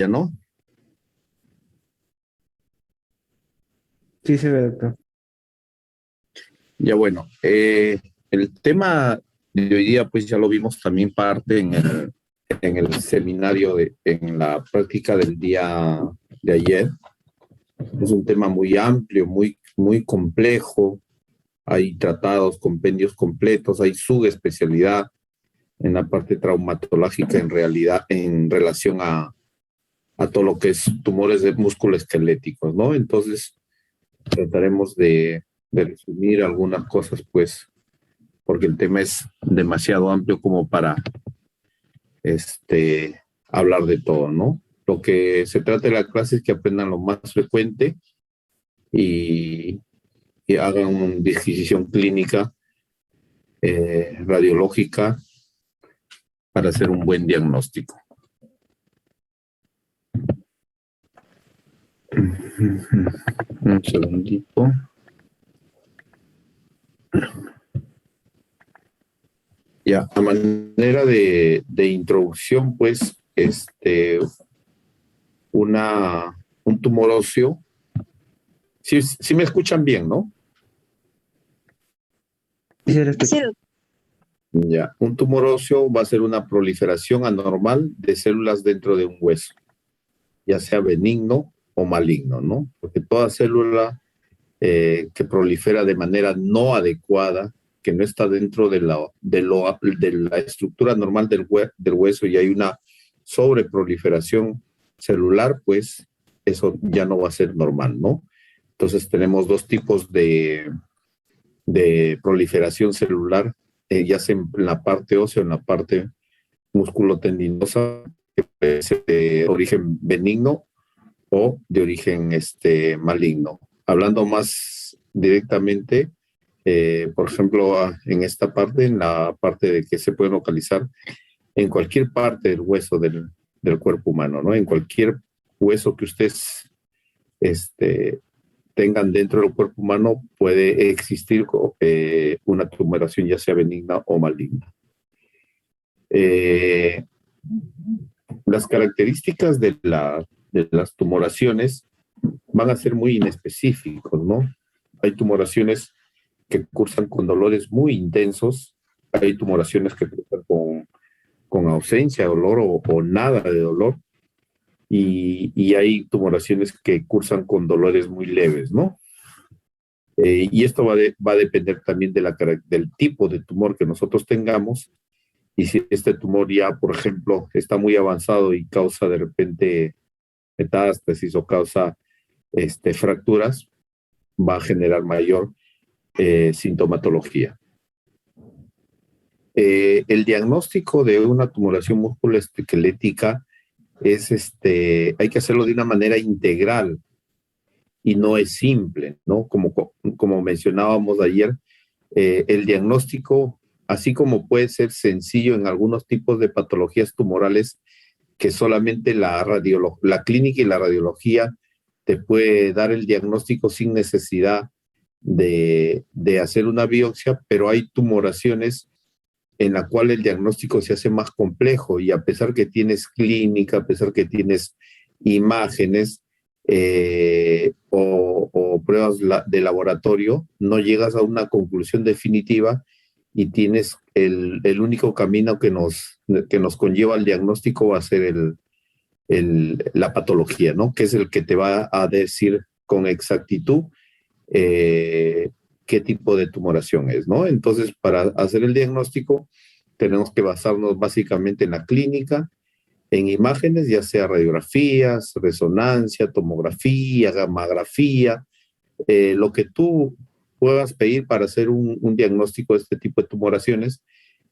Ya no. Sí, se ve, doctor. Ya bueno, el tema de hoy día pues ya lo vimos también parte en el seminario, en la práctica del día de ayer. Es un tema muy amplio, muy complejo. Hay tratados, compendios completos, hay subespecialidad en la parte traumatológica en realidad, en relación a todo lo que es tumores de músculo esqueléticos, ¿no? Entonces trataremos de resumir algunas cosas, pues, porque el tema es demasiado amplio como para hablar de todo, ¿no? Lo que se trata de la clase es que aprendan lo más frecuente y, y hagan una disquisición clínica, radiológica, para hacer un buen diagnóstico. Un segundito. Ya, a manera de introducción, pues, un tumor óseo. Sí me escuchan bien, ¿no? Sí, se le escucha. Sí, Ya, un tumor óseo va a ser una proliferación anormal de células dentro de un hueso, ya sea benigno o maligno, ¿no? Porque toda célula que prolifera de manera no adecuada, que no está dentro de la estructura normal del hueso y hay una sobreproliferación celular, pues eso ya no va a ser normal, ¿no? Entonces tenemos dos tipos de proliferación celular, ya sea en la parte ósea o en la parte musculotendinosa, que puede ser de origen benigno o de origen maligno. Hablando más directamente, por ejemplo, en esta parte, en la parte de que se puede localizar en cualquier parte del hueso del cuerpo humano, ¿no? En cualquier hueso que ustedes este, tengan dentro del cuerpo humano puede existir una tumoración ya sea benigna o maligna. Eh, las características de las tumoraciones van a ser muy inespecíficos, ¿no? Hay tumoraciones que cursan con dolores muy intensos, hay tumoraciones que cursan con ausencia de dolor o nada de dolor, y hay tumoraciones que cursan con dolores muy leves, ¿no? Y esto va a depender también del tipo de tumor que nosotros tengamos. Y si este tumor ya, por ejemplo, está muy avanzado y causa de repente metástasis o causa fracturas, va a generar mayor sintomatología. El diagnóstico de una tumoración musculoesquelética hay que hacerlo de una manera integral y no es simple, ¿no? Como mencionábamos ayer, el diagnóstico, así como puede ser sencillo en algunos tipos de patologías tumorales, que solamente la clínica y la radiología te puede dar el diagnóstico sin necesidad de hacer una biopsia, pero hay tumoraciones en la cual el diagnóstico se hace más complejo y a pesar que tienes clínica, a pesar que tienes imágenes o pruebas de laboratorio, no llegas a una conclusión definitiva y tienes el único camino que nos conlleva al diagnóstico va a ser la patología, ¿no? Que es el que te va a decir con exactitud qué tipo de tumoración es, ¿no? Entonces, para hacer el diagnóstico, tenemos que basarnos básicamente en la clínica, en imágenes, ya sea radiografías, resonancia, tomografía, gammagrafía, lo que tú puedas pedir para hacer un diagnóstico de este tipo de tumoraciones,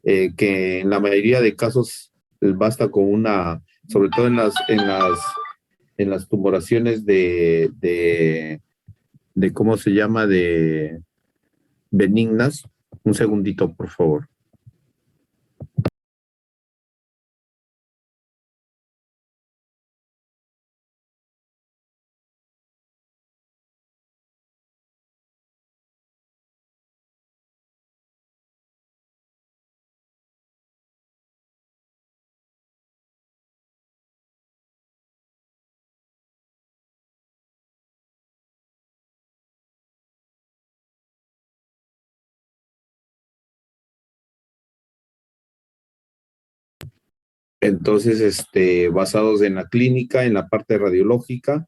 que en la mayoría de casos basta con sobre todo en las tumoraciones de ¿cómo se llama? De benignas. Un segundito, por favor. Entonces, basados en la clínica, en la parte radiológica,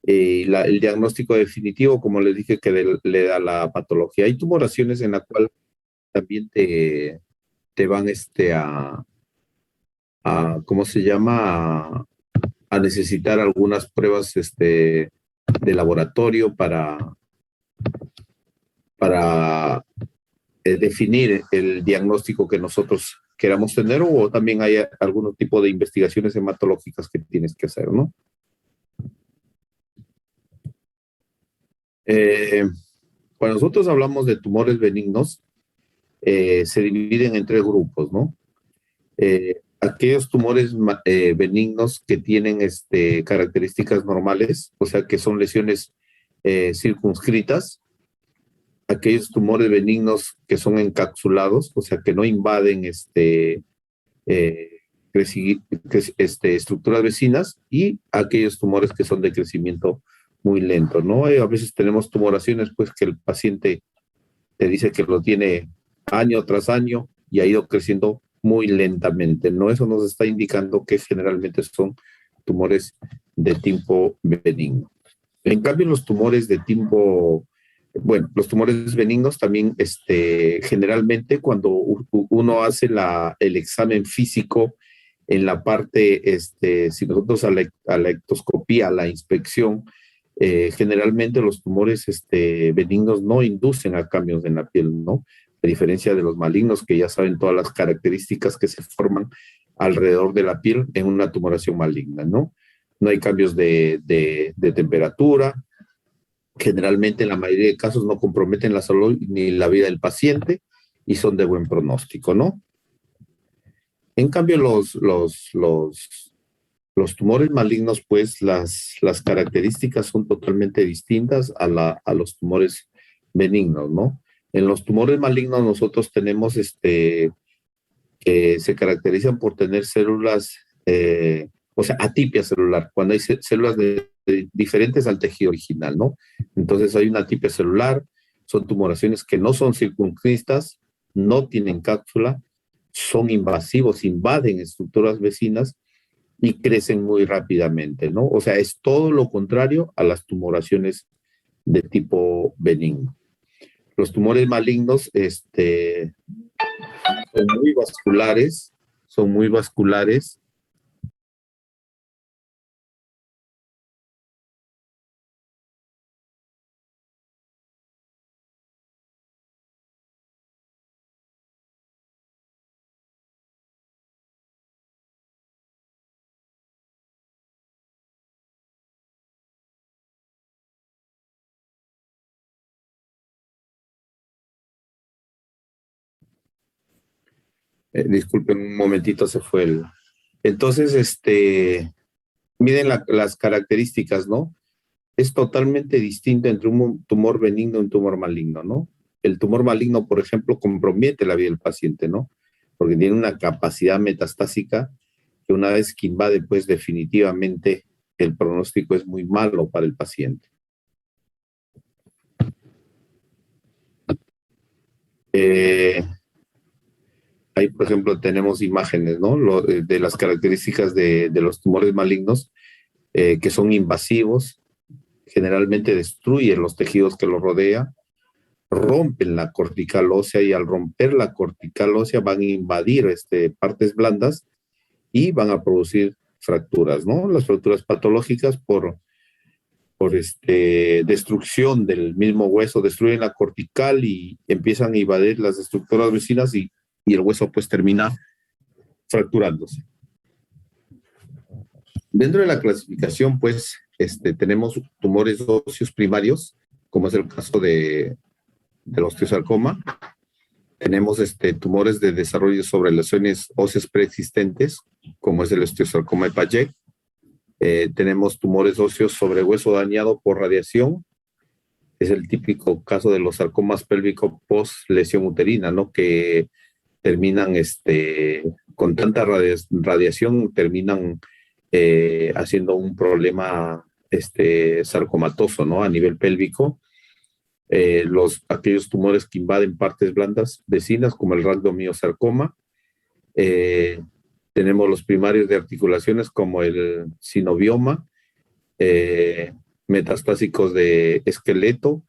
el diagnóstico definitivo, como les dije, que le da la patología. Hay tumoraciones en la cual también te van ¿cómo se llama? A necesitar algunas pruebas de laboratorio para definir el diagnóstico que nosotros queramos tener, o también hay algún tipo de investigaciones hematológicas que tienes que hacer, ¿no? Eh, Cuando nosotros hablamos de tumores benignos, se dividen en tres grupos, ¿no? Aquellos tumores benignos que tienen características normales, o sea, que son lesiones circunscritas, aquellos tumores benignos que son encapsulados, o sea, que no invaden eh, estructuras vecinas, y aquellos tumores que son de crecimiento muy lento, ¿no? A veces tenemos tumoraciones, pues, que el paciente te dice que lo tiene año tras año y ha ido creciendo muy lentamente, ¿no? Eso nos está indicando que generalmente son tumores de tipo benigno. En cambio, los tumores de tipo, bueno, los tumores benignos también, generalmente cuando uno hace el examen físico en la parte, si nosotros a la ectoscopía, a la inspección, generalmente los tumores benignos no inducen a cambios en la piel, ¿no? A diferencia de los malignos, que ya saben todas las características que se forman alrededor de la piel en una tumoración maligna, ¿no? No hay cambios de temperatura. Generalmente, en la mayoría de casos, no comprometen la salud ni la vida del paciente y son de buen pronóstico, ¿no? En cambio, los tumores malignos, pues las características son totalmente distintas a los tumores benignos, ¿no? En los tumores malignos nosotros tenemos que se caracterizan por tener células, o sea, atipia celular, cuando hay células diferentes al tejido original, ¿no? Entonces hay una atipia celular, son tumoraciones que no son circunscritas, no tienen cápsula, son invasivos, invaden estructuras vecinas y crecen muy rápidamente, ¿no? O sea, es todo lo contrario a las tumoraciones de tipo benigno. Los tumores malignos, son muy vasculares, son muy vasculares. Disculpen un momentito, se fue el. Entonces, miren las características, ¿no? Es totalmente distinto entre un tumor benigno y un tumor maligno, ¿no? El tumor maligno, por ejemplo, compromete la vida del paciente, ¿no? Porque tiene una capacidad metastásica que una vez que invade, pues definitivamente el pronóstico es muy malo para el paciente. Eh, Ahí, por ejemplo, tenemos imágenes, ¿no? De las características de los tumores malignos, que son invasivos, generalmente destruyen los tejidos que los rodea, rompen la cortical ósea, y al romper la cortical ósea van a invadir partes blandas y van a producir fracturas, ¿no? Las fracturas patológicas por destrucción del mismo hueso, destruyen la cortical y empiezan a invadir las estructuras vecinas, y el hueso pues termina fracturándose. Dentro de la clasificación, pues, tenemos tumores óseos primarios, como es el caso del osteosarcoma. Tenemos tumores de desarrollo sobre lesiones óseas preexistentes, como es el osteosarcoma de Payet. Tenemos tumores óseos sobre hueso dañado por radiación. Es el típico caso de los sarcomas pélvicos post lesión uterina, ¿no? Que terminan con tanta radiación, terminan haciendo un problema sarcomatoso, ¿no? A nivel pélvico. Aquellos tumores que invaden partes blandas vecinas, como el rhabdomiosarcoma, Tenemos los primarios de articulaciones como el sinovioma, metastásicos de esqueleto,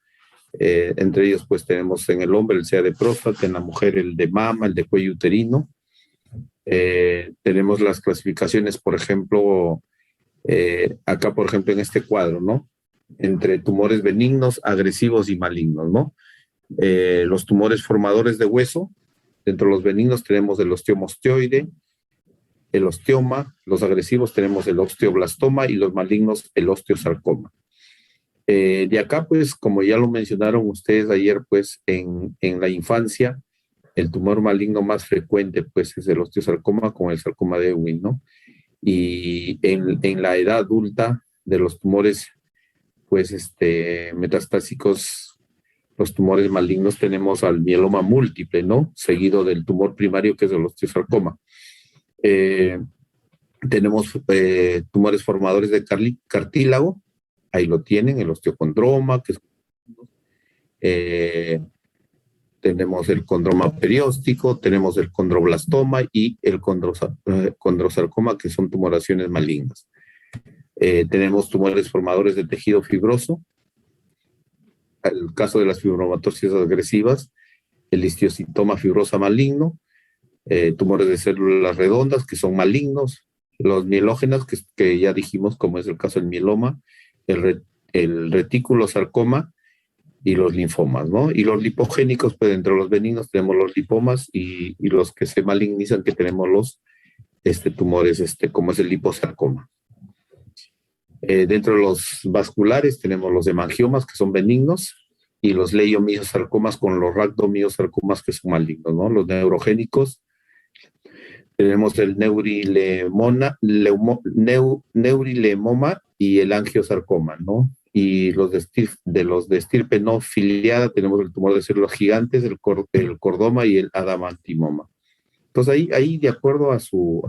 entre ellos pues tenemos en el hombre el SEA de próstata, en la mujer el de mama, el de cuello uterino. Tenemos las clasificaciones, por ejemplo, acá por ejemplo en este cuadro, ¿no? Entre tumores benignos, agresivos y malignos, ¿no? Los tumores formadores de hueso, dentro de los benignos tenemos el osteoma osteoide, el osteoma, los agresivos tenemos el osteoblastoma y los malignos el osteosarcoma. De acá, pues, como ya lo mencionaron ustedes ayer, pues, en la infancia, el tumor maligno más frecuente, pues, es el osteosarcoma con el sarcoma de Ewing, ¿no? Y en la edad adulta, de los tumores, pues, metastásicos, los tumores malignos, tenemos al mieloma múltiple, ¿no? Seguido del tumor primario, que es el osteosarcoma. Tenemos tumores formadores de cartílago, ahí lo tienen, el osteocondroma, que es, tenemos el condroma perióstico, tenemos el condroblastoma y el condrosarcoma, que son tumoraciones malignas. Tenemos tumores formadores de tejido fibroso, el caso de las fibromatosis agresivas, el histiocitoma fibrosa maligno, tumores de células redondas que son malignos, los mielógenos que ya dijimos, como es el caso del mieloma, el reticulosarcoma y los linfomas, ¿no? Y los lipogénicos, pues entre los benignos tenemos los lipomas y los que se malignizan, que tenemos los tumores, como es el liposarcoma. Dentro de los vasculares tenemos los hemangiomas, que son benignos, y los leiomiosarcomas con los rhabdomiosarcomas, que son malignos, ¿no? Los neurogénicos, tenemos el neurilemoma y el angiosarcoma, ¿no? Y los de estirpe no filiada tenemos el tumor de células gigantes, el cordoma y el adamantimoma. Entonces ahí de acuerdo a su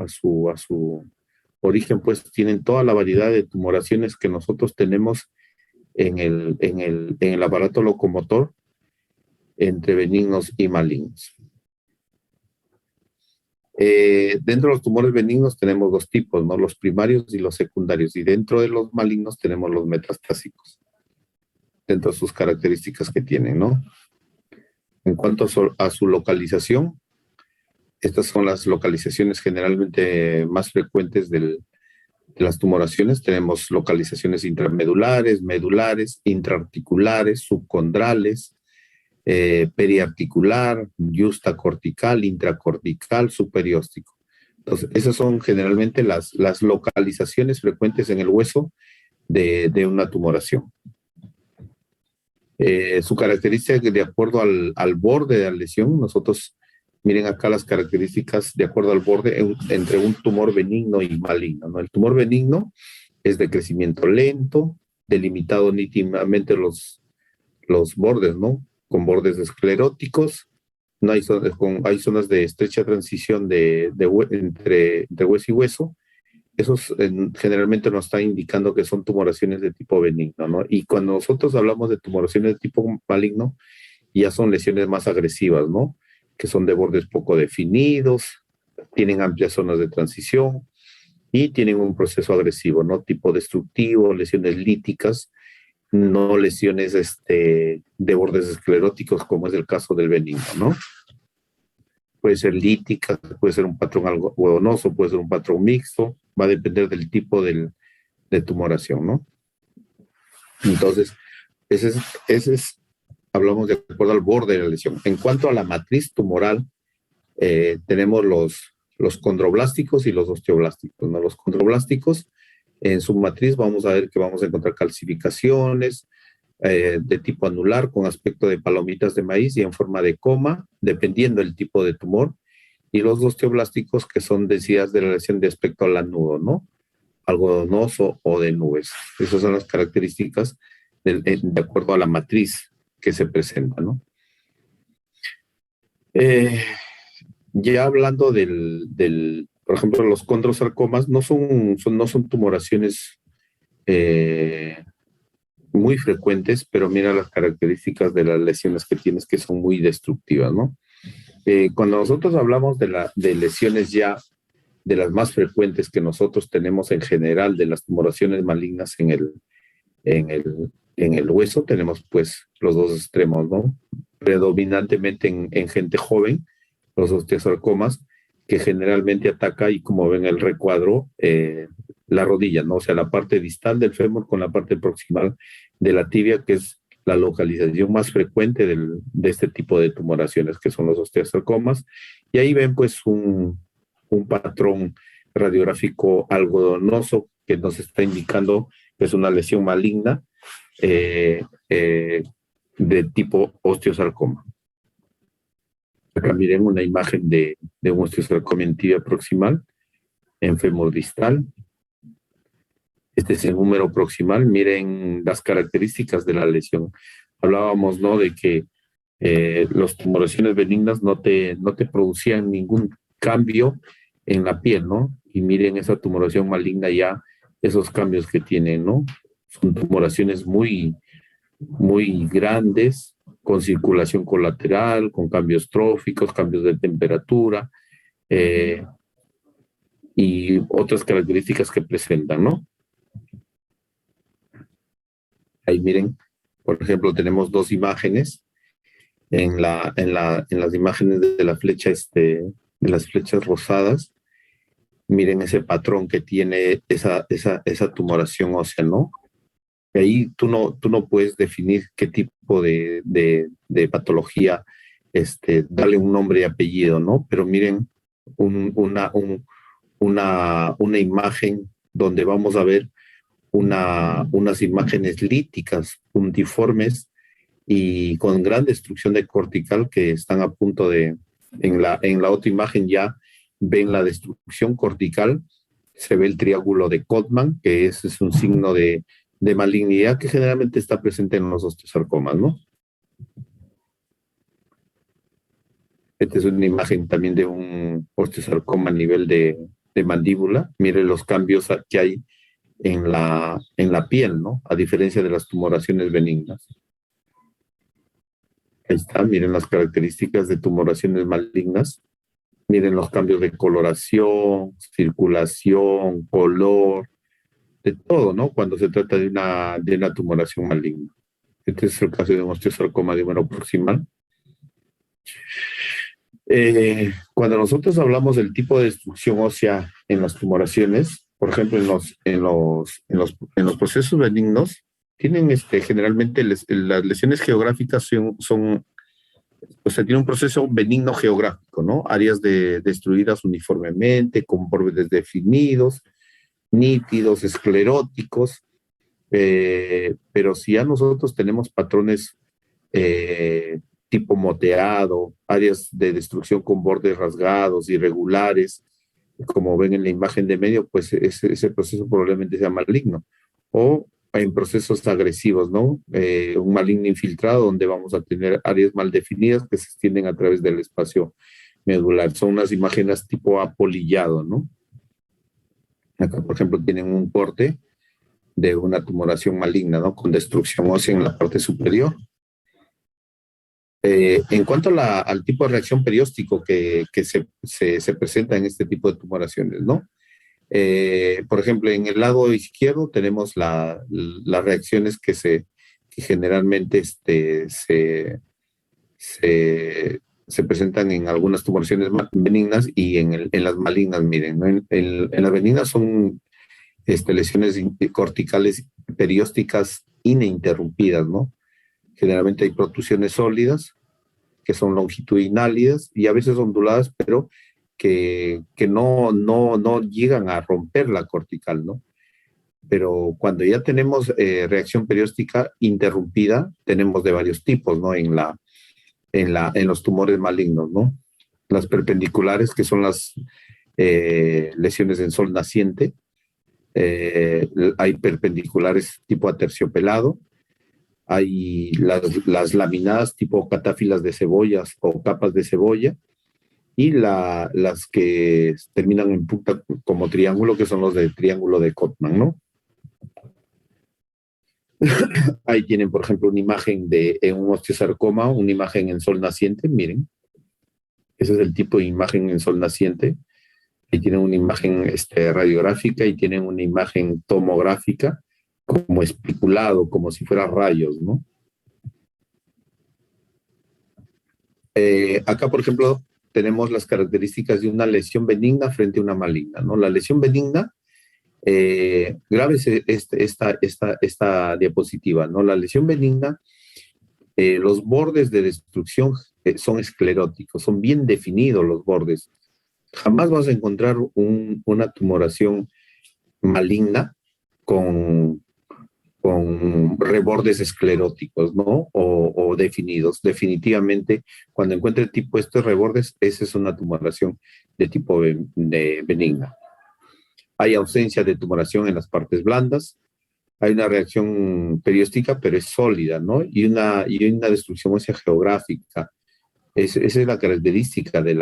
origen, pues tienen toda la variedad de tumoraciones que nosotros tenemos en el aparato locomotor entre benignos y malignos. Dentro de los tumores benignos tenemos dos tipos, ¿no? Los primarios y los secundarios. Y dentro de los malignos tenemos los metastásicos, dentro de sus características que tienen, ¿no? En cuanto a su localización, estas son las localizaciones generalmente más frecuentes de las tumoraciones. Tenemos localizaciones intramedulares, medulares, intraarticulares, subcondrales, periarticular, yustacortical, intracortical, superióstico. Entonces, esas son generalmente las localizaciones frecuentes en el hueso de una tumoración. Su característica, de acuerdo al borde de la lesión, nosotros, miren acá las características de acuerdo al borde entre un tumor benigno y maligno, ¿no? El tumor benigno es de crecimiento lento, delimitado nítidamente los bordes, ¿no? Con bordes escleróticos, no hay zonas de estrecha transición entre hueso y hueso. Esos generalmente nos están indicando que son tumoraciones de tipo benigno, ¿no? Y cuando nosotros hablamos de tumoraciones de tipo maligno, ya son lesiones más agresivas, ¿no? Que son de bordes poco definidos, tienen amplias zonas de transición y tienen un proceso agresivo, ¿no? Tipo destructivo, lesiones líticas, no lesiones de bordes escleróticos, como es el caso del benigno, ¿no? Puede ser lítica, puede ser un patrón algodonoso, puede ser un patrón mixto, va a depender del tipo de tumoración, ¿no? Entonces, hablamos de acuerdo al borde de la lesión. En cuanto a la matriz tumoral, tenemos los condroblásticos y los osteoblásticos, ¿no? Los condroblásticos, en su matriz vamos a ver que vamos a encontrar calcificaciones de tipo anular con aspecto de palomitas de maíz y en forma de coma, dependiendo del tipo de tumor. Y los osteoblásticos, que son densidades de la lesión de aspecto al lanudo, ¿no? Algodonoso o de nubes. Esas son las características de acuerdo a la matriz que se presenta, ¿no? Ya hablando por ejemplo, los condrosarcomas no son tumoraciones muy frecuentes, pero mira las características de las lesiones que tienes, que son muy destructivas, ¿no? Cuando nosotros hablamos de lesiones ya de las más frecuentes que nosotros tenemos en general de las tumoraciones malignas en el, en el hueso, tenemos pues los dos extremos, ¿no? Predominantemente en gente joven, los osteosarcomas, que generalmente ataca, y como ven el recuadro, la rodilla, ¿no? O sea, la parte distal del fémur con la parte proximal de la tibia, que es la localización más frecuente de este tipo de tumoraciones, que son los osteosarcomas. Y ahí ven pues un patrón radiográfico algodonoso que nos está indicando que es una lesión maligna de tipo osteosarcoma. Acá miren una imagen de un osteosarcoma en tibia proximal, en fémur distal. Este es el número proximal. Miren las características de la lesión. Hablábamos, ¿no?, de que las tumoraciones benignas no te producían ningún cambio en la piel, ¿no? Y miren esa tumoración maligna ya, esos cambios que tiene, ¿no? Son tumoraciones muy, muy grandes, con circulación colateral, con cambios tróficos, cambios de temperatura y otras características que presentan, ¿no? Ahí miren, por ejemplo, tenemos dos imágenes en las imágenes de la flecha, de las flechas rosadas. Miren ese patrón que tiene esa tumoración ósea, ¿no? Y ahí tú no puedes definir qué tipo de patología, darle un nombre y apellido, ¿no? Pero miren una imagen donde vamos a ver unas imágenes líticas, puntiformes y con gran destrucción de cortical que están a punto en la otra imagen ya ven la destrucción cortical, se ve el triángulo de Codman, que es un signo de malignidad que generalmente está presente en los osteosarcomas, ¿no? Esta es una imagen también de un osteosarcoma a nivel de mandíbula. Miren los cambios que hay en la piel, ¿no? A diferencia de las tumoraciones benignas. Ahí está, miren las características de tumoraciones malignas. Miren los cambios de coloración, circulación, color, de todo, ¿no? Cuando se trata de una tumoración maligna. Este es el caso de un osteosarcoma de húmero proximal. Cuando nosotros hablamos del tipo de destrucción ósea en las tumoraciones, por ejemplo, en los procesos benignos, tienen generalmente las lesiones geográficas o sea, tiene un proceso benigno geográfico, ¿no? Áreas destruidas uniformemente, con bordes definidos, nítidos, escleróticos, pero si ya nosotros tenemos patrones tipo moteado, áreas de destrucción con bordes rasgados, irregulares, como ven en la imagen de medio, pues ese proceso probablemente sea maligno. O en procesos agresivos, ¿no? Un maligno infiltrado donde vamos a tener áreas mal definidas que se extienden a través del espacio medular. Son unas imágenes tipo apolillado, ¿no? Acá, por ejemplo, tienen un corte de una tumoración maligna, ¿no? Con destrucción ósea en la parte superior. En cuanto al tipo de reacción perióstico que se presenta en este tipo de tumoraciones, ¿no? Por ejemplo, en el lado izquierdo tenemos las reacciones que generalmente se presentan en algunas tumoraciones benignas y en las malignas, miren, ¿no? En las benignas son lesiones corticales periósticas ininterrumpidas, ¿no? Generalmente hay protusiones sólidas que son longitudinales y a veces onduladas, pero que no llegan a romper la cortical, ¿no? Pero cuando ya tenemos reacción perióstica interrumpida, tenemos de varios tipos, ¿no? En los tumores malignos, ¿no? Las perpendiculares, que son las lesiones en sol naciente. Hay perpendiculares tipo aterciopelado. Hay las laminadas tipo catáfilas de cebollas o capas de cebolla. Y las que terminan en punta como triángulo, que son los de triángulo de Codman, ¿no? Ahí tienen, por ejemplo, una imagen de un osteosarcoma, una imagen en sol naciente, miren. Ese es el tipo de imagen en sol naciente. Ahí tienen una imagen radiográfica y tienen una imagen tomográfica como especulado, como si fuera rayos, ¿no? Acá, por ejemplo, tenemos las características de una lesión benigna frente a una maligna, ¿no? La lesión benigna, grábese esta diapositiva, ¿no? La lesión benigna, los bordes de destrucción son escleróticos, son bien definidos los bordes. Jamás vas a encontrar una tumoración maligna con, con rebordes escleróticos, ¿no? O definidos. Definitivamente, cuando encuentre tipo estos rebordes, esa es una tumoración de tipo benigna. Hay ausencia de tumoración en las partes blandas, hay una reacción perióstica, pero es sólida, ¿no? Y una destrucción ósea geográfica. Esa es la característica de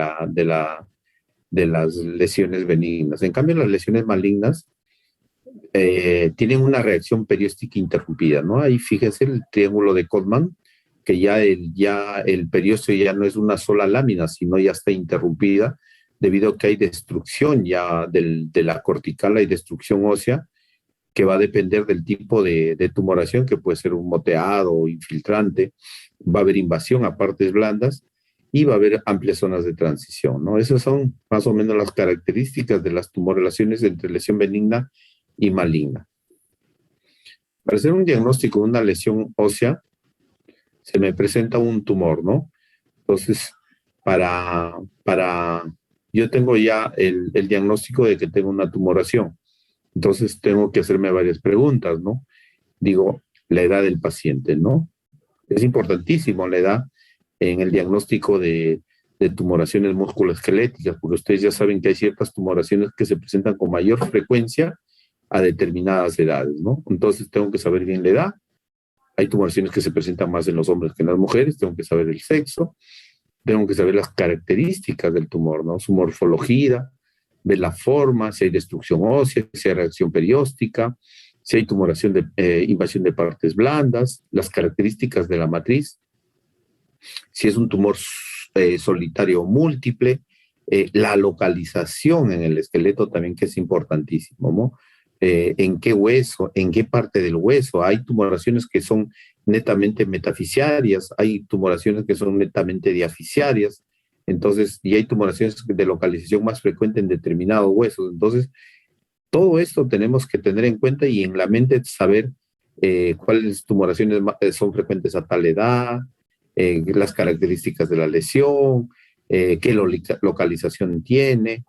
las lesiones benignas. En cambio, las lesiones malignas tienen una reacción perióstica interrumpida, ¿no? Ahí fíjense el triángulo de Codman, que ya el periósteo ya no es una sola lámina, sino ya está interrumpida, debido a que hay destrucción ya de la cortical, hay destrucción ósea, que va a depender del tipo de tumoración, que puede ser un moteado o infiltrante, va a haber invasión a partes blandas y va a haber amplias zonas de transición, ¿no? Esas son más o menos las características de las tumorrelaciones entre lesión benigna y maligna. Para hacer un diagnóstico de una lesión ósea, se me presenta un tumor, ¿no? Entonces, yo tengo ya el diagnóstico de que tengo una tumoración. Entonces, tengo que hacerme varias preguntas, ¿no? Digo, la edad del paciente, ¿no? Es importantísimo la edad en el diagnóstico de tumoraciones musculoesqueléticas, porque ustedes ya saben que hay ciertas tumoraciones que se presentan con mayor frecuencia a determinadas edades, ¿no? Entonces tengo que saber bien la edad. Hay tumoraciones que se presentan más en los hombres que en las mujeres, tengo que saber el sexo, tengo que saber las características del tumor, ¿no? Su morfología, ver la forma, si hay destrucción ósea, si hay reacción perióstica, si hay tumoración de invasión de partes blandas, las características de la matriz, si es un tumor solitario o múltiple, la localización en el esqueleto también, que es importantísimo, ¿no? En qué hueso, en qué parte del hueso. Hay tumoraciones que son netamente metafisiarias, hay tumoraciones que son netamente diafisiarias, entonces, y hay tumoraciones de localización más frecuente en determinados huesos. Entonces, todo esto tenemos que tener en cuenta y en la mente saber cuáles tumoraciones son frecuentes a tal edad, las características de la lesión, qué localización tiene,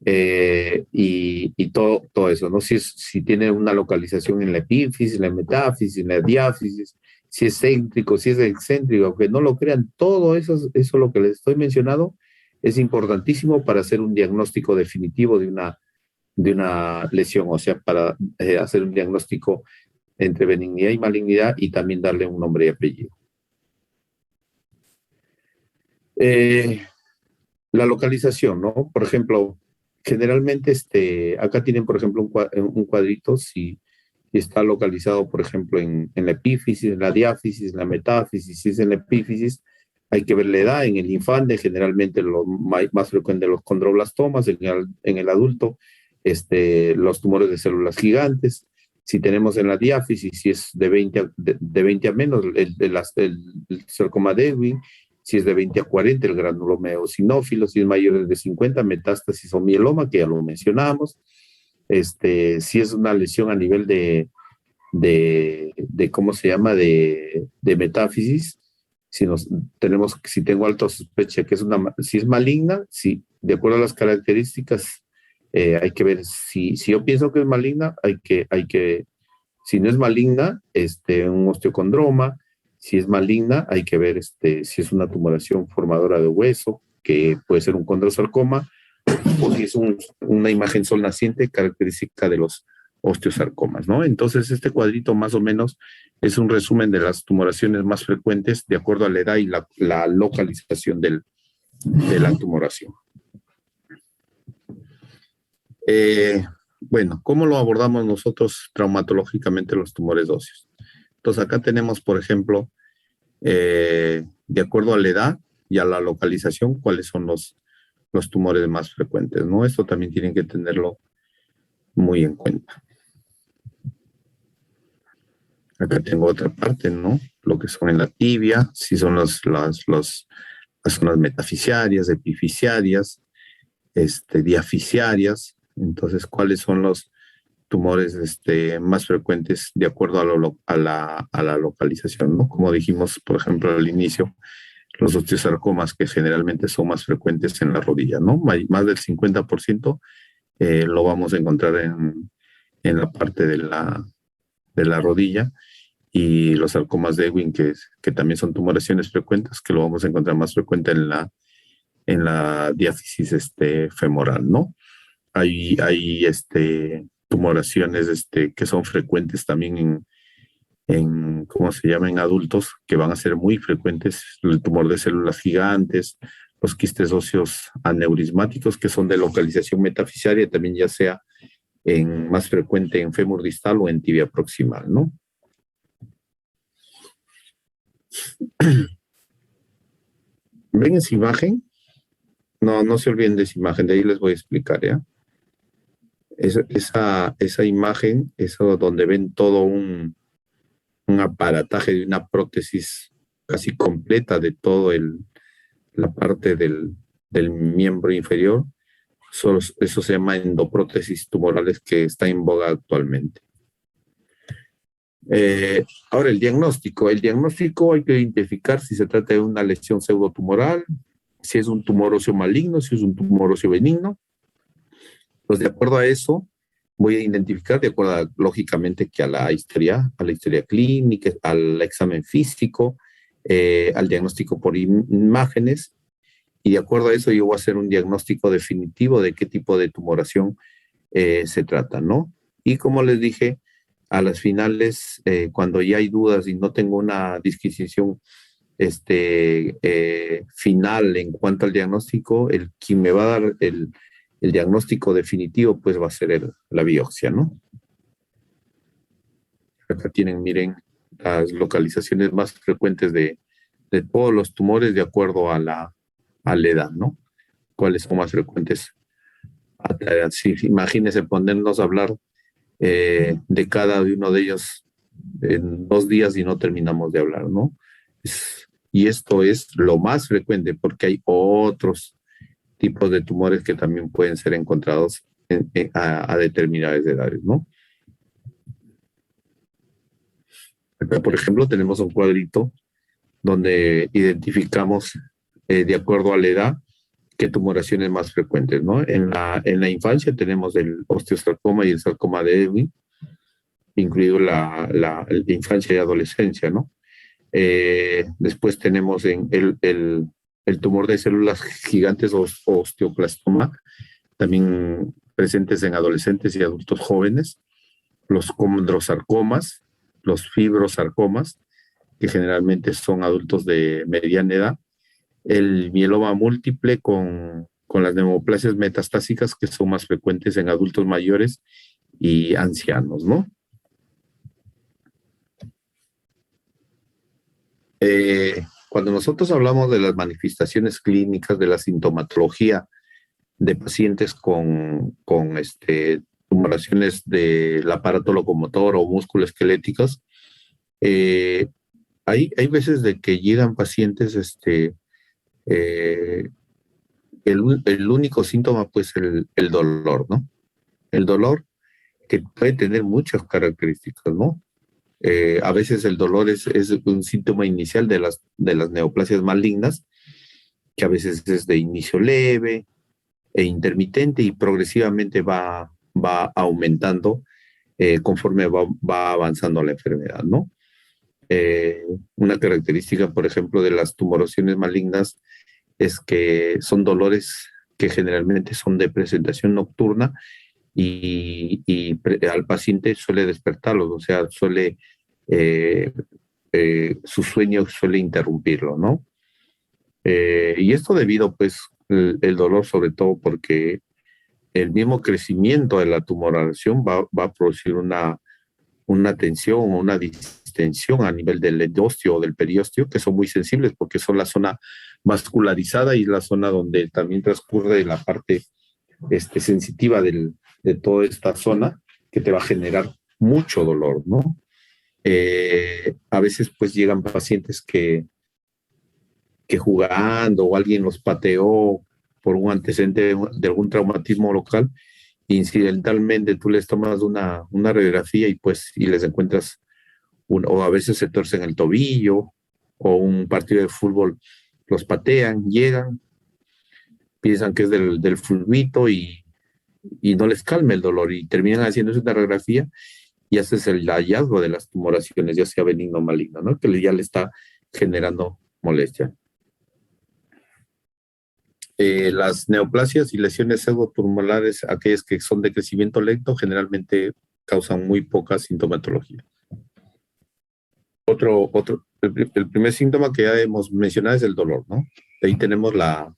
y todo eso, ¿no? Si tiene una localización en la epífisis, la metáfisis, la diáfisis, si es céntrico, si es excéntrico, aunque no lo crean, todo eso lo que les estoy mencionando es importantísimo para hacer un diagnóstico definitivo de una lesión, o sea, para hacer un diagnóstico entre benignidad y malignidad y también darle un nombre y apellido. La localización, ¿no? Por ejemplo, generalmente acá tienen, por ejemplo, un cuadrito, si está localizado, por ejemplo, en la epífisis, en la diáfisis, en la metáfisis. Si es en la epífisis, hay que ver la edad. En el infante, generalmente lo más frecuente, los condroblastomas. En el adulto, los tumores de células gigantes. Si tenemos en la diáfisis, si es de 20 a menos, el sarcoma de Ewing. Si es de 20 a 40, el granuloma eosinófilo. Si es mayor de 50, metástasis o mieloma, que ya lo mencionamos. Si es una lesión a nivel de ¿cómo se llama? De metáfisis, si tengo alta sospecha que si es maligna, si de acuerdo a las características, hay que ver si yo pienso que es maligna, si no es maligna, un osteocondroma. Si es maligna, hay que ver si es una tumoración formadora de hueso, que puede ser un condrosarcoma, o si es una imagen sol naciente característica de los osteosarcomas, ¿no? Entonces, este cuadrito más o menos es un resumen de las tumoraciones más frecuentes de acuerdo a la edad y la localización de la tumoración. Bueno, ¿cómo lo abordamos nosotros traumatológicamente los tumores óseos? Entonces, acá tenemos, por ejemplo, de acuerdo a la edad y a la localización, cuáles son los tumores más frecuentes, ¿no? Esto también tienen que tenerlo muy en cuenta. Acá tengo otra parte, ¿no? Lo que son en la tibia, si son las zonas metafisiarias, epifisiarias, diafisiarias. Entonces, ¿cuáles son los tumores más frecuentes de acuerdo a la localización, ¿no? Como dijimos, por ejemplo, al inicio, los osteosarcomas que generalmente son más frecuentes en la rodilla, ¿no? Más del 50% lo vamos a encontrar en la parte de la rodilla, y los sarcomas de Ewing, que también son tumoraciones frecuentes, que lo vamos a encontrar más frecuente en la diáfisis femoral, ¿no? Hay tumoraciones que son frecuentes también ¿cómo se llama? En adultos, que van a ser muy frecuentes, el tumor de células gigantes, los quistes óseos aneurismáticos, que son de localización metafisiaria, también ya sea más frecuente en fémur distal o en tibia proximal, ¿no? ¿Ven esa imagen? No se olviden de esa imagen, de ahí les voy a explicar, ¿ya? Esa imagen, eso donde ven todo un aparataje de una prótesis casi completa de todo la parte del miembro inferior. Eso se llama endoprótesis tumorales, que está en boga actualmente. Ahora, el diagnóstico. El diagnóstico hay que identificar si se trata de una lesión pseudotumoral, si es un tumor óseo maligno, si es un tumor óseo benigno. Pues de acuerdo a eso, voy a identificar, de acuerdo lógicamente que a la historia clínica, al examen físico, al diagnóstico por imágenes, y de acuerdo a eso yo voy a hacer un diagnóstico definitivo de qué tipo de tumoración se trata, ¿no? Y como les dije, a las finales, cuando ya hay dudas y no tengo una disquisición final en cuanto al diagnóstico, quien me va a dar el diagnóstico definitivo, pues va a ser la biopsia, ¿no? Acá tienen, miren, las localizaciones más frecuentes de todos los tumores de acuerdo a la edad, ¿no? ¿Cuáles son más frecuentes? Sí, imagínense ponernos a hablar de cada uno de ellos en 2 días y no terminamos de hablar, ¿no? Y esto es lo más frecuente, porque hay otros tipos de tumores que también pueden ser encontrados a determinadas edades, ¿no? Acá, por ejemplo, tenemos un cuadrito donde identificamos, de acuerdo a la edad, qué tumoraciones más frecuentes, ¿no? En la infancia tenemos el osteosarcoma y el sarcoma de Ewing, incluido la infancia y adolescencia, ¿no? Después tenemos el tumor de células gigantes o osteoclastoma, también presentes en adolescentes y adultos jóvenes, los condrosarcomas, los fibrosarcomas, que generalmente son adultos de mediana edad, el mieloma múltiple con las neoplasias metastásicas, que son más frecuentes en adultos mayores y ancianos, ¿no? Cuando nosotros hablamos de las manifestaciones clínicas, de la sintomatología de pacientes con tumoraciones del aparato locomotor o musculoesqueléticos, hay veces de que llegan pacientes, el único síntoma, pues, el dolor, ¿no? El dolor, que puede tener muchas características, ¿no? A veces el dolor es un síntoma inicial de las neoplasias malignas, que a veces es de inicio leve e intermitente y progresivamente va aumentando conforme va avanzando la enfermedad, ¿no? Una característica, por ejemplo, de las tumoraciones malignas es que son dolores que generalmente son de presentación nocturna y al paciente suele despertarlos, o sea, su sueño suele interrumpirlo, ¿no? Y esto debido, pues, el dolor, sobre todo porque el mismo crecimiento de la tumoración va a producir una tensión o una distensión distensión a nivel del endostio o del periostio, que son muy sensibles porque son la zona vascularizada y la zona donde también transcurre la parte sensitiva de toda esta zona, que te va a generar mucho dolor, ¿no? A veces pues llegan pacientes que jugando o alguien los pateó por un antecedente de algún traumatismo local, incidentalmente tú les tomas una radiografía y pues y les encuentras o a veces se torcen el tobillo o un partido de fútbol los patean, llegan, piensan que es del fulbito y no les calma el dolor y terminan haciéndose una radiografía y haces el hallazgo de las tumoraciones, ya sea benigno o maligno, ¿no? Que ya le está generando molestia. Las neoplasias y lesiones pseudotumorales, aquellas que son de crecimiento lento, generalmente causan muy poca sintomatología. El primer síntoma que ya hemos mencionado es el dolor, ¿no? De ahí tenemos la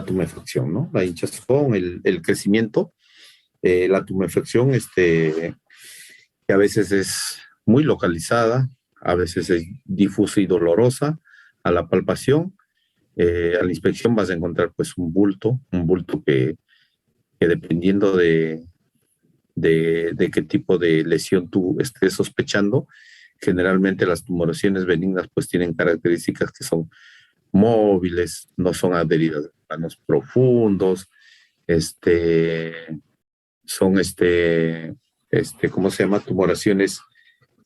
tumefacción, ¿no? La hinchazón, el crecimiento, la tumefacción, que a veces es muy localizada, a veces es difusa y dolorosa a la palpación. A la inspección vas a encontrar pues un bulto que dependiendo de qué tipo de lesión tú estés sospechando, generalmente las tumoraciones benignas pues tienen características que son móviles, no son adheridas a planos profundos, son ¿cómo se llama? Tumoraciones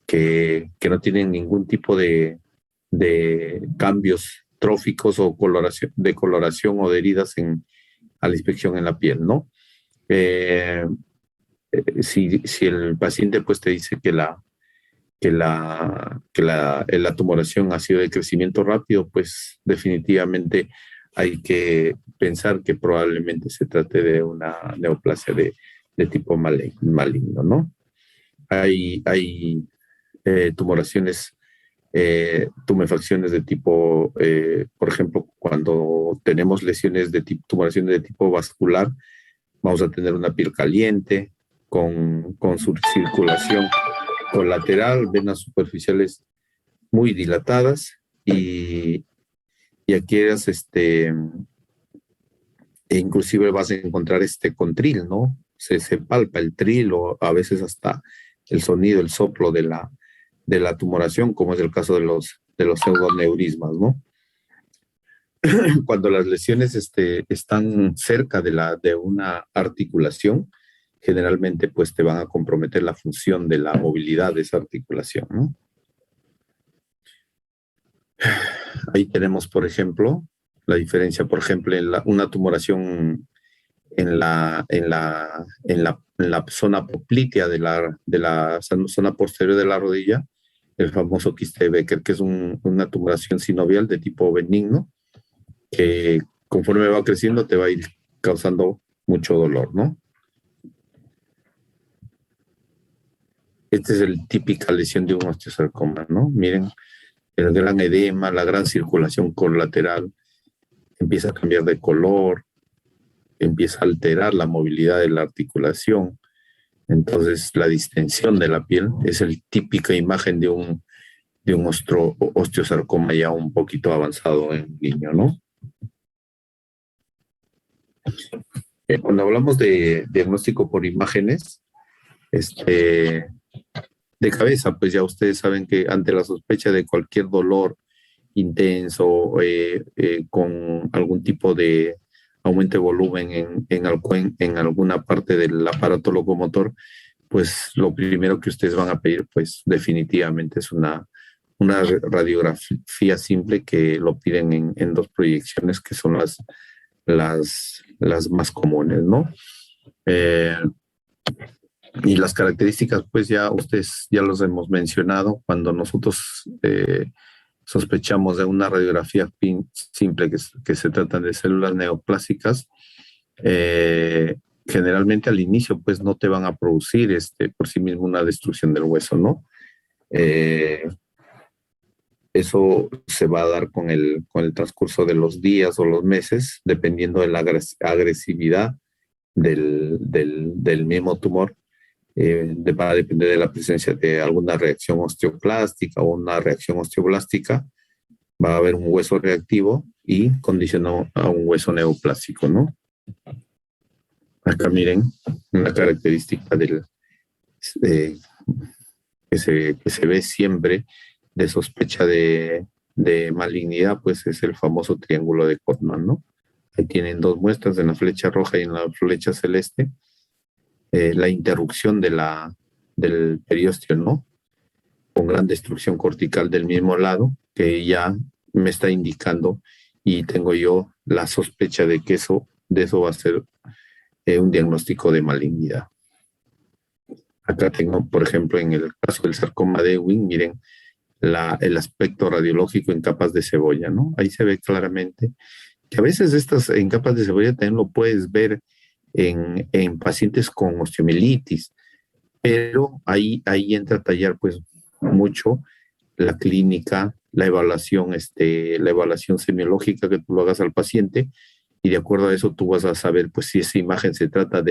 que no tienen ningún tipo de cambios tróficos o de coloración o de heridas a la inspección en la piel, ¿no? Si el paciente pues te dice que la tumoración ha sido de crecimiento rápido, pues definitivamente hay que pensar que probablemente se trate de una neoplasia de tipo maligno, ¿no? Hay tumoraciones, tumefacciones de tipo, por ejemplo, cuando tenemos lesiones de tipo, tumoraciones de tipo vascular, vamos a tener una piel caliente, con su circulación colateral, venas superficiales muy dilatadas y aquellas, inclusive vas a encontrar contril, ¿no? Se palpa el tril o a veces hasta el sonido, el soplo de la tumoración, como es el caso de los pseudoneurismas, ¿no? Cuando las lesiones están cerca de una articulación, generalmente pues te van a comprometer la función de la movilidad de esa articulación, ¿no? Ahí tenemos, por ejemplo, la diferencia, por ejemplo, en una tumoración en la zona poplitea de la zona posterior de la rodilla, el famoso quiste de Becker, que es una tumoración sinovial de tipo benigno, que conforme va creciendo te va a ir causando mucho dolor, ¿no? Esta es la típica lesión de un osteosarcoma, ¿no? Miren, el gran edema, la gran circulación colateral, empieza a cambiar de color, empieza a alterar la movilidad de la articulación. Entonces, la distensión de la piel es la típica imagen de un osteosarcoma ya un poquito avanzado en niño, ¿no? Cuando hablamos de diagnóstico por imágenes, de cabeza, pues ya ustedes saben que ante la sospecha de cualquier dolor intenso, con algún tipo de aumento de volumen en alguna parte del aparato locomotor, pues lo primero que ustedes van a pedir, pues definitivamente es una radiografía simple, que lo piden en 2 proyecciones, que son las más comunes, ¿no? Y las características, pues ya ustedes ya los hemos mencionado. Cuando nosotros sospechamos de una radiografía simple que se tratan de células neoplásicas, generalmente al inicio pues no te van a producir por sí mismo una destrucción del hueso, ¿no? Eso se va a dar con el transcurso de los días o los meses, dependiendo de la agresividad del mismo tumor, Va a depender de la presencia de alguna reacción osteoclástica o una reacción osteoblástica, va a haber un hueso reactivo y condicionado a un hueso neoplásico, ¿no? Acá miren una característica eh, que se ve siempre de sospecha de malignidad, pues es el famoso triángulo de Cotman, ¿no? Ahí tienen dos muestras, en la flecha roja y en la flecha celeste, la interrupción del periósteo, ¿no? Con gran destrucción cortical del mismo lado, que ya me está indicando y tengo yo la sospecha de que de eso va a ser un diagnóstico de malignidad. Acá tengo, por ejemplo, en el caso del sarcoma de Ewing, miren el aspecto radiológico en capas de cebolla, ¿no? Ahí se ve claramente que a veces estas en capas de cebolla también lo puedes ver en pacientes con osteomielitis, pero ahí entra a tallar pues mucho la clínica, la evaluación semiológica que tú lo hagas al paciente, y de acuerdo a eso tú vas a saber pues si esa imagen se trata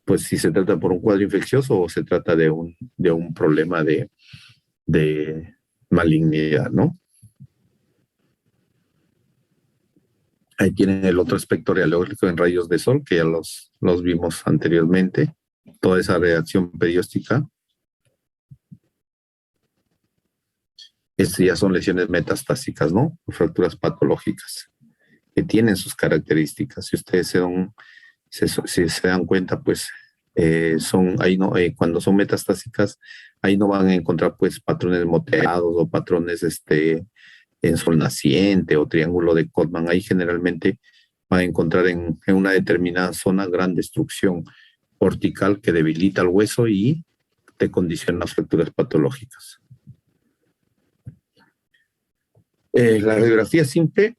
pues si se trata por un cuadro infeccioso o se trata de un problema de malignidad, ¿no? Ahí tienen el otro aspecto radiológico en rayos de sol, que ya los vimos anteriormente, toda esa reacción perióstica. Estas ya son lesiones metastásicas, ¿no? Fracturas patológicas, que tienen sus características. Si ustedes si se dan cuenta, pues ahí no, cuando son metastásicas, ahí no van a encontrar pues patrones moteados o patrones en sol naciente o triángulo de Cotman. Ahí generalmente van a encontrar en una determinada zona gran destrucción cortical que debilita el hueso y te condiciona fracturas patológicas. La radiografía simple,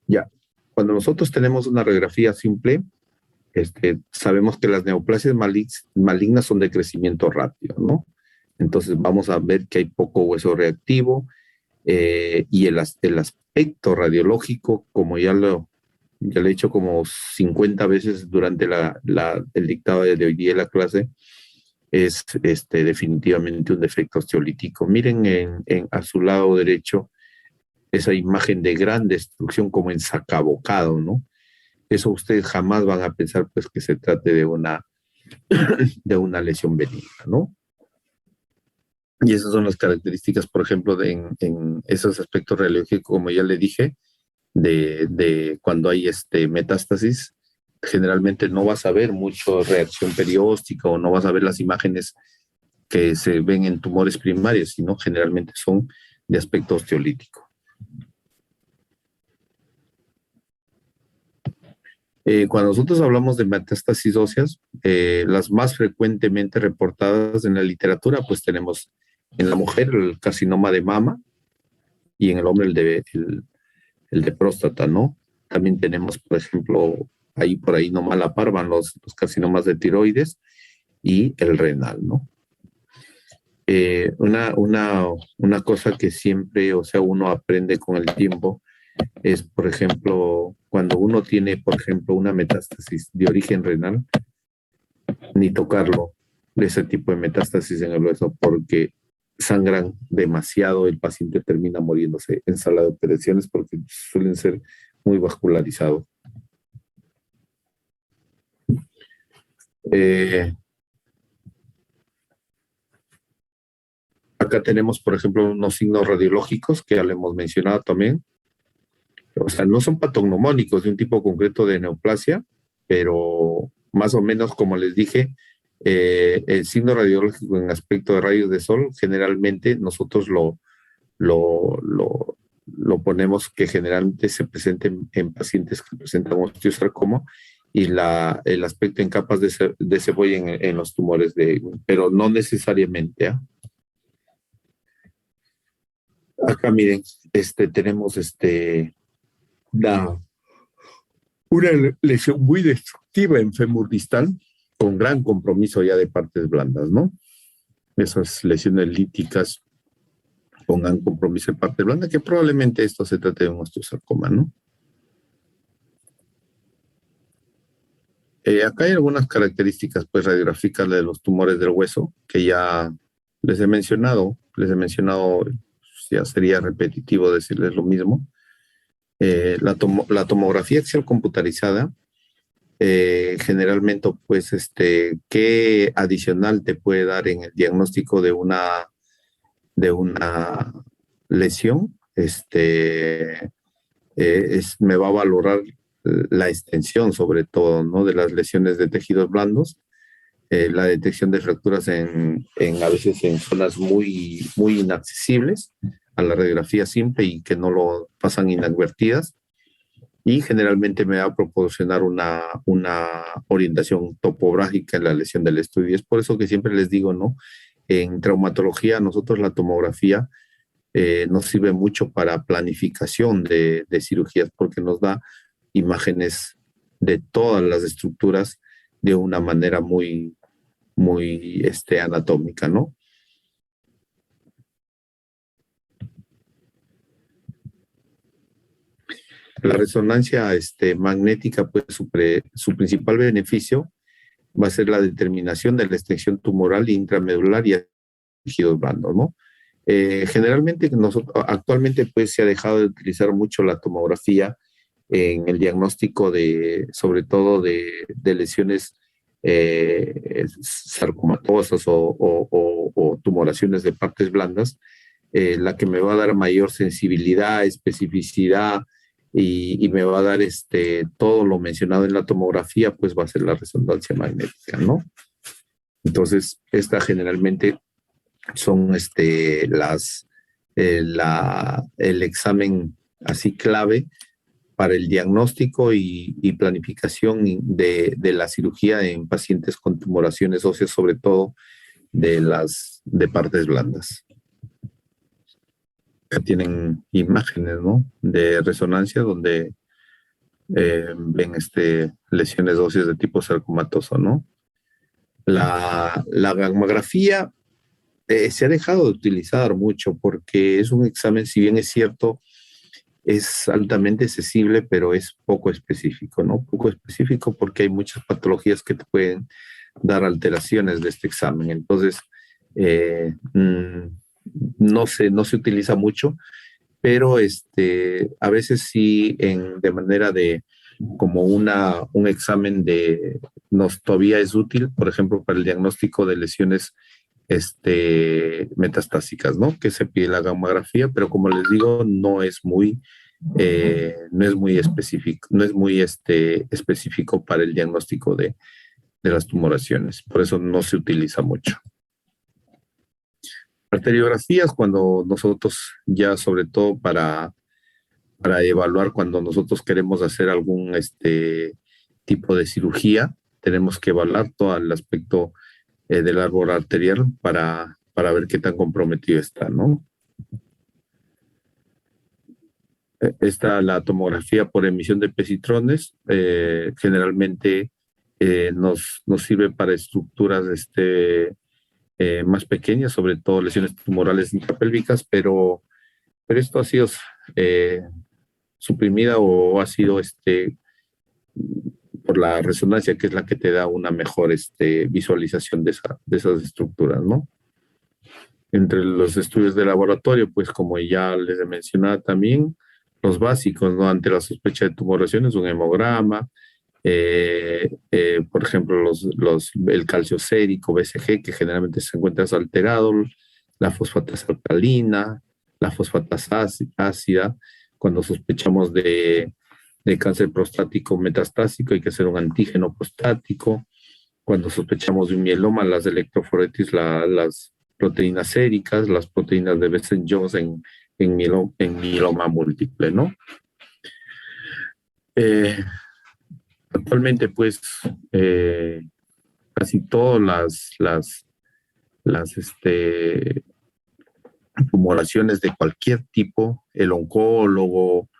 ya, cuando nosotros tenemos una radiografía simple, sabemos que las neoplasias malignas son de crecimiento rápido, ¿no? Entonces vamos a ver que hay poco hueso reactivo, y el aspecto radiológico, como ya le he dicho como 50 veces durante el dictado de hoy día de la clase, es definitivamente un defecto osteolítico. Miren a su lado derecho esa imagen de gran destrucción como ensacabocado, ¿no? Eso ustedes jamás van a pensar pues que se trate de una lesión benigna, ¿no? Y esas son las características, por ejemplo, en esos aspectos radiológicos, como ya le dije, de cuando hay metástasis. Generalmente no vas a ver mucho reacción perióstica o no vas a ver las imágenes que se ven en tumores primarios, sino generalmente son de aspecto osteolítico. Cuando nosotros hablamos de metástasis óseas, las más frecuentemente reportadas en la literatura, pues tenemos en la mujer el carcinoma de mama y en el hombre el de próstata, ¿no? También tenemos, por ejemplo, por ahí nomás a la par van los carcinomas de tiroides y el renal, ¿no? Una cosa que siempre, o sea, uno aprende con el tiempo es, por ejemplo, cuando uno tiene, por ejemplo, una metástasis de origen renal, ni tocarlo, de ese tipo de metástasis en el hueso, porque sangran demasiado, el paciente termina muriéndose en sala de operaciones porque suelen ser muy vascularizados. Acá tenemos, por ejemplo, unos signos radiológicos que ya le hemos mencionado también. O sea, no son patognomónicos de un tipo concreto de neoplasia, pero más o menos, como les dije, el signo radiológico en aspecto de rayos de sol, generalmente nosotros lo ponemos que generalmente se presente en pacientes que presentan osteosarcoma y el aspecto en capas de cebolla en los tumores pero no necesariamente, ¿eh? Acá miren, tenemos una lesión muy destructiva en fémur distal, con gran compromiso ya de partes blandas, ¿no? Esas lesiones líticas con gran compromiso de parte blanda, que probablemente esto se trate de un osteosarcoma, ¿no? Acá hay algunas características pues, radiográficas de los tumores del hueso que ya les he mencionado, ya sería repetitivo decirles lo mismo. La tomografía axial computarizada, generalmente, pues, ¿qué adicional te puede dar en el diagnóstico de una lesión? Me va a valorar la extensión, sobre todo, ¿no? De las lesiones de tejidos blandos, la detección de fracturas a veces en zonas muy, muy inaccesibles a la radiografía simple y que no lo pasan inadvertidas. Y generalmente me va a proporcionar una orientación topográfica en la lesión del estudio. Y es por eso que siempre les digo, ¿no? En traumatología, nosotros la tomografía nos sirve mucho para planificación de cirugías porque nos da imágenes de todas las estructuras de una manera muy, muy anatómica, ¿no? La resonancia magnética, pues su principal beneficio va a ser la determinación de la extensión tumoral intramedular y tejidos blandos, ¿no? Generalmente, actualmente, pues se ha dejado de utilizar mucho la tomografía en el diagnóstico sobre todo de lesiones sarcomatosas o tumoraciones de partes blandas, la que me va a dar mayor sensibilidad, especificidad y me va a dar todo lo mencionado en la tomografía, pues va a ser la resonancia magnética, ¿no? Entonces, esta generalmente son el examen así clave para el diagnóstico y planificación de la cirugía en pacientes con tumoraciones óseas, sobre todo de partes blandas. Acá tienen imágenes, ¿no? De resonancia donde ven lesiones óseas de tipo sarcomatoso, ¿no? La gammagrafía se ha dejado de utilizar mucho porque es un examen, si bien es cierto, es altamente accesible, pero es poco específico, ¿no? Poco específico porque hay muchas patologías que te pueden dar alteraciones de este examen. Entonces, no se utiliza mucho, pero a veces sí de manera como un examen todavía es útil, por ejemplo, para el diagnóstico de lesiones metastásicas, ¿no? Que se pide la gammagrafía, pero como les digo, no es muy específico, no es muy específico para el diagnóstico de las tumoraciones, por eso no se utiliza mucho. Arteriografías, cuando nosotros ya, sobre todo para evaluar, cuando nosotros queremos hacer algún tipo de cirugía, tenemos que evaluar todo el aspecto del árbol arterial para ver qué tan comprometido está, ¿no? Está la tomografía por emisión de positrones, generalmente nos sirve para estructuras más pequeñas, sobre todo lesiones tumorales intrapélvicas, pero esto ha sido eh, suprimida o ha sido por la resonancia, que es la que te da una mejor visualización de esas estructuras, ¿no? Entre los estudios de laboratorio, pues como ya les he mencionado también, los básicos, ¿no? Ante la sospecha de tumoraciones, un hemograma, por ejemplo, el calcio sérico, BCG, que generalmente se encuentra alterado, la fosfatasa alcalina, la fosfatasa ácida. Cuando sospechamos de cáncer prostático metastásico, hay que hacer un antígeno prostático. Cuando sospechamos de un mieloma, las electroforetis, las proteínas séricas, las proteínas de Bessel-Jones en mieloma múltiple, ¿no? Actualmente, pues, casi todas las tumoraciones de cualquier tipo, el oncólogo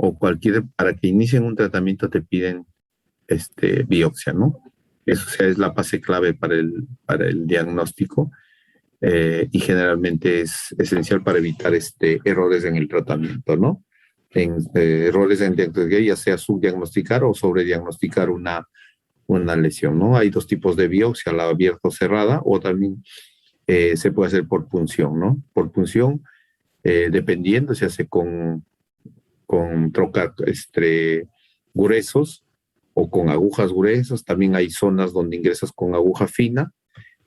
o para que inicien un tratamiento te piden biopsia, ¿no? Eso es la fase clave para el diagnóstico, y generalmente es esencial para evitar errores en el tratamiento, ¿no? Errores en diagnóstico, ya sea subdiagnosticar o sobrediagnosticar una una lesión, ¿no? Hay dos tipos de biopsia, la abierta o cerrada, o también se puede hacer por punción, ¿no? Por punción, dependiendo, se hace con trocas gruesos o con agujas gruesas. También hay zonas donde ingresas con aguja fina.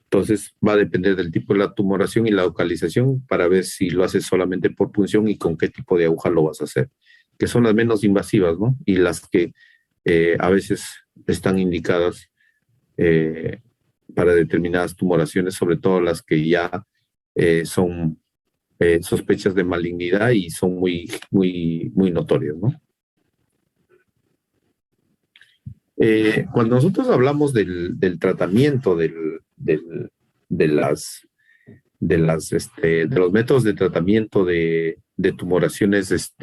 Entonces va a depender del tipo de la tumoración y la localización para ver si lo haces solamente por punción y con qué tipo de aguja lo vas a hacer, que son las menos invasivas, ¿no? Y las que a veces están indicadas eh, para determinadas tumoraciones, sobre todo las que ya son sospechas de malignidad y son muy notorias, ¿no? Cuando nosotros hablamos del tratamiento de los métodos de tratamiento de tumoraciones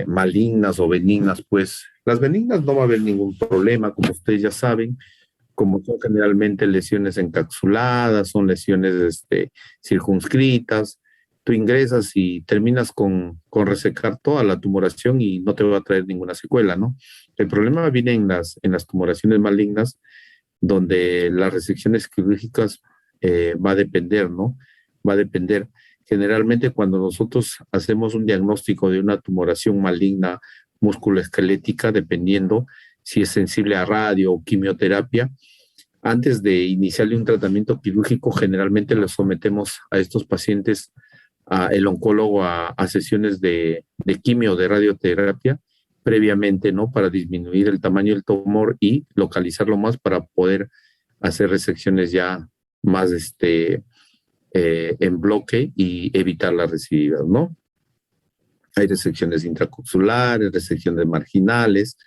malignas o benignas, pues las benignas no va a haber ningún problema, como ustedes ya saben, como son generalmente lesiones encapsuladas, son lesiones circunscritas. Tú ingresas y terminas con resecar toda la tumoración y no te va a traer ninguna secuela, ¿no? El problema viene en las tumoraciones malignas, donde las resecciones quirúrgicas va a depender, ¿no? Va a depender. Generalmente cuando nosotros hacemos un diagnóstico de una tumoración maligna musculoesquelética, dependiendo si es sensible a radio o quimioterapia, antes de iniciarle un tratamiento quirúrgico, generalmente le sometemos a estos pacientes, el oncólogo, a sesiones de quimio o de radioterapia previamente, ¿no? Para disminuir el tamaño del tumor y localizarlo más para poder hacer resecciones ya más en bloque y evitar las recidivas, ¿no? Hay resecciones intracapsulares, resecciones marginales,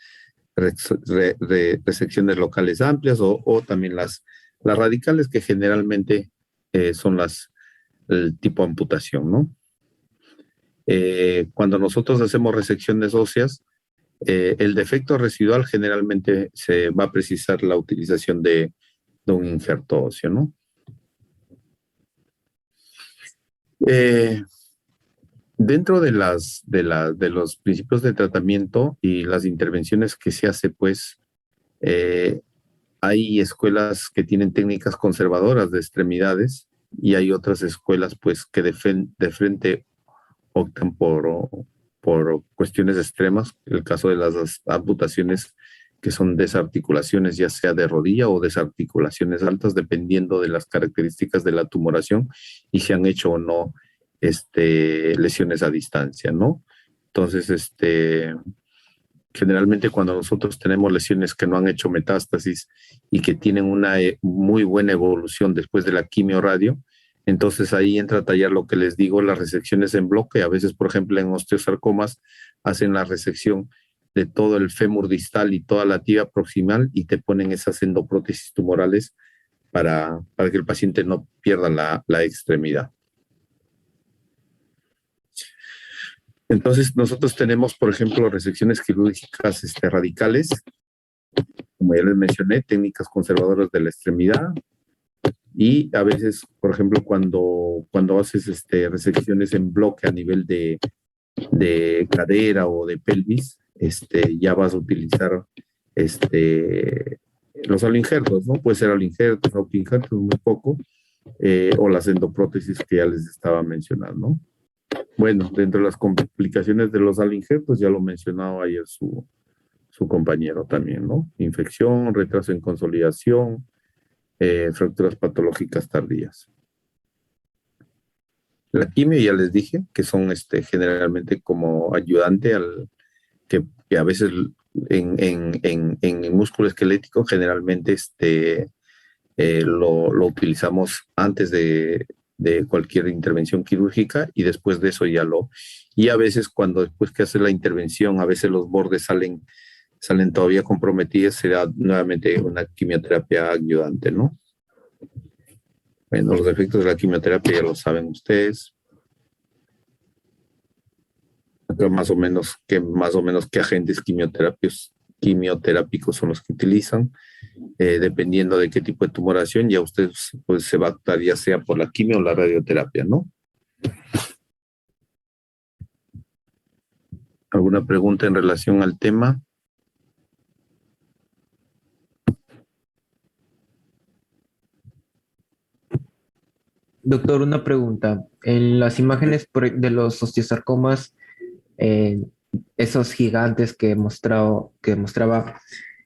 resecciones locales amplias o también las radicales, que generalmente son el tipo de amputación, ¿no? Cuando nosotros hacemos resecciones óseas, el defecto residual generalmente se va a precisar la utilización de un injerto óseo, ¿no? Eh, Dentro de los principios de tratamiento y las intervenciones que se hace, pues, eh, hay escuelas que tienen técnicas conservadoras de extremidades y hay otras escuelas, pues, que de frente optan por cuestiones extremas. El caso de las amputaciones que son desarticulaciones, ya sea de rodilla o desarticulaciones altas, dependiendo de las características de la tumoración y si han hecho o no lesiones a distancia, ¿no? Entonces, generalmente cuando nosotros tenemos lesiones que no han hecho metástasis y que tienen una muy buena evolución después de la quimio-radio, entonces ahí entra a tallar lo que les digo, las resecciones en bloque. A veces, por ejemplo, en osteosarcomas hacen la resección de todo el fémur distal y toda la tibia proximal y te ponen esas endoprótesis tumorales para que el paciente no pierda la extremidad. Entonces, nosotros tenemos, por ejemplo, resecciones quirúrgicas radicales, como ya les mencioné, técnicas conservadoras de la extremidad, y a veces, por ejemplo, cuando haces resecciones en bloque a nivel de cadera o de pelvis, ya vas a utilizar los aloinjertos, ¿no? Puede ser aloinjertos, autoinjertos, muy poco, o las endoprótesis que ya les estaba mencionando, ¿no? Bueno, dentro de las complicaciones de los aloinjertos, ya lo mencionaba ayer su compañero también, ¿no? Infección, retraso en consolidación, fracturas patológicas tardías. La quimio ya les dije que son generalmente como ayudante que a veces en músculo esquelético generalmente lo utilizamos antes de cualquier intervención quirúrgica y después de eso y a veces cuando después que hace la intervención, a veces los bordes salen todavía comprometidos, será nuevamente una quimioterapia ayudante, ¿no? Bueno, los efectos de la quimioterapia ya lo saben ustedes. Acá más o menos qué agentes quimioterápicos son los que utilizan. Dependiendo de qué tipo de tumoración, ya usted pues, se va a optar ya sea por la quimio o la radioterapia, ¿no? ¿Alguna pregunta en relación al tema? Doctor, una pregunta. En las imágenes de los osteosarcomas, eh, esos gigantes que mostraba,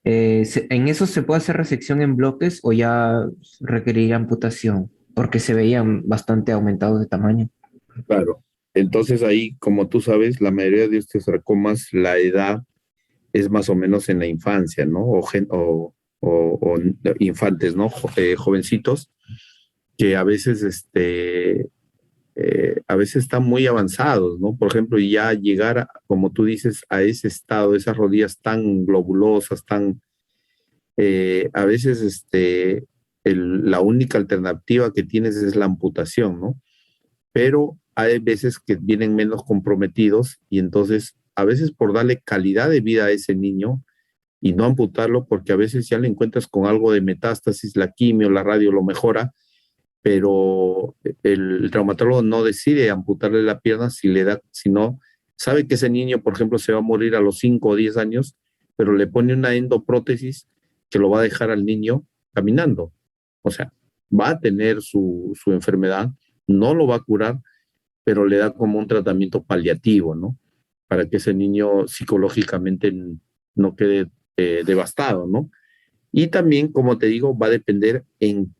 ¿en esos se puede hacer resección en bloques o ya requeriría amputación? Porque se veían bastante aumentados de tamaño. Claro. Entonces ahí, como tú sabes, la mayoría de estos sarcomas, la edad es más o menos en la infancia, ¿no? O infantes, ¿no? Jovencitos que a veces están muy avanzados, ¿no? Por ejemplo, ya llegar, como tú dices, a ese estado, esas rodillas tan globulosas, a veces, la única alternativa que tienes es la amputación, ¿no? Pero hay veces que vienen menos comprometidos y entonces, a veces por darle calidad de vida a ese niño y no amputarlo, porque a veces ya le encuentras con algo de metástasis, la quimio, la radio lo mejora, pero el traumatólogo no decide amputarle la pierna si no, sabe que ese niño, por ejemplo, se va a morir a los 5 o 10 años, pero le pone una endoprótesis que lo va a dejar al niño caminando. O sea, va a tener su enfermedad, no lo va a curar, pero le da como un tratamiento paliativo, ¿no? Para que ese niño psicológicamente no quede devastado, ¿no? Y también, como te digo, va a depender en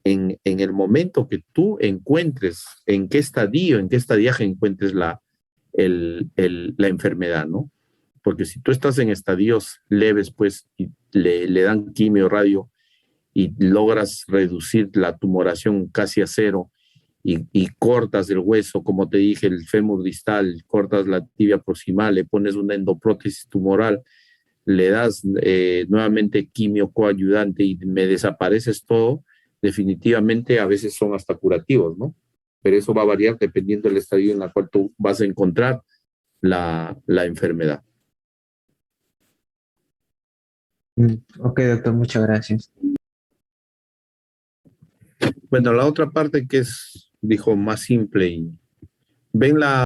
el momento que tú encuentres, en qué estadiaje encuentres la enfermedad, ¿no? Porque si tú estás en estadios leves, pues, y le dan quimio, radio, y logras reducir la tumoración casi a cero, y cortas el hueso, como te dije, el fémur distal, cortas la tibia proximal, le pones una endoprótesis tumoral, le das nuevamente quimio coayudante y me desapareces todo, definitivamente a veces son hasta curativos, ¿no? Pero eso va a variar dependiendo del estadio en el cual tú vas a encontrar la enfermedad. Ok, doctor, muchas gracias. Bueno, la otra parte que es, dijo, más simple y ven la